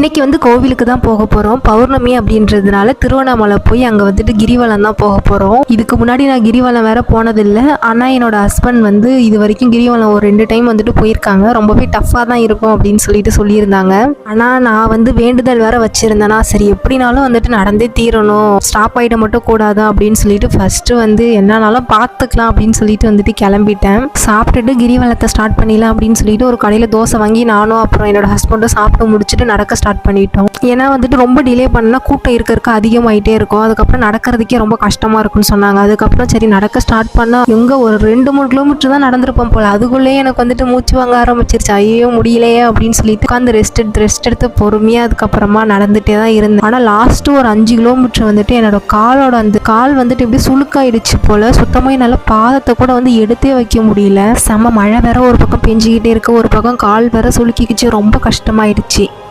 இன்றைக்கி வந்து கோவிலுக்கு தான் போக போகிறோம். பௌர்ணமி அப்படின்றதுனால திருவண்ணாமலை போய் அங்கே வந்துட்டு கிரிவலம் தான் போக போகிறோம். இதுக்கு முன்னாடி நான் கிரிவலம் வேறு போனதில்லை. ஆனால் என்னோடய ஹஸ்பண்ட் வந்து இது வரைக்கும் கிரிவலம் ஒரு 2 டைம் வந்துட்டு போயிருக்காங்க. ரொம்பவே டஃப்பாக தான் இருக்கும் அப்படின்னு சொல்லியிருந்தாங்க. ஆனால் நான் வந்து வேண்டுதல் வேறு வச்சுருந்தேன்னா சரி எப்படினாலும் வந்துட்டு நடந்தே தீரணும், ஸ்டாப் ஆகிட மட்டும் கூடாது அப்படின்னு சொல்லிட்டு ஃபஸ்ட்டு வந்து என்னன்னாலும் பார்த்துக்கலாம் அப்படின்னு சொல்லிட்டு வந்துட்டு கிளம்பிட்டேன். சாப்பிட்டுட்டு கிரிவலத்தை ஸ்டார்ட் பண்ணிடலாம் அப்படின்னு சொல்லிட்டு ஒரு கடையில் தோசை வாங்கி நானும் அப்புறம் என்னோடய ஹஸ்பண்டும் சாப்பிட்டு முடிச்சுட்டு நடக்க ஸ்டார்ட் பண்ணிட்டோம். ஏன்னா வந்துட்டு ரொம்ப டிலே பண்ணால் கூட்டம் இருக்க அதிகமாகிட்டே இருக்கும். அதுக்கப்புறம் நடக்கிறதுக்கே ரொம்ப கஷ்டமாக இருக்குன்னு சொன்னாங்க. அதுக்கப்புறம் சரி நடக்க ஸ்டார்ட் பண்ணால் எங்கே ஒரு 2-3 கிலோமீட்டர் தான் நடந்திருப்போம் போல். அதுக்குள்ளேயே எனக்கு வந்துட்டு மூச்சு வாங்க ஆரம்பிச்சிருச்சு. ஐயோ முடியலையே அப்படின்னு சொல்லிட்டு உட்காந்து ரெஸ்ட் எடுத்து பொறுமையாக அதுக்கப்புறமா நடந்துகிட்டே தான் இருந்தேன். ஆனால் லாஸ்ட்டு ஒரு 5 கிலோமீட்டர் வந்துட்டு என்னோட காலோட அந்த கால் வந்துட்டு எப்படி சுளுக்காயிடுச்சு போல். சுத்தமாக என்னால் பாதத்தை கூட வந்து எடுத்தே வைக்க முடியல. செம்ம மழை வேற ஒரு பக்கம் பெஞ்சிக்கிட்டே இருக்கு, ஒரு பக்கம் கால் வேற சுளுக்கிக்கிச்சு. ரொம்ப கஷ்டமாயிடுச்சு.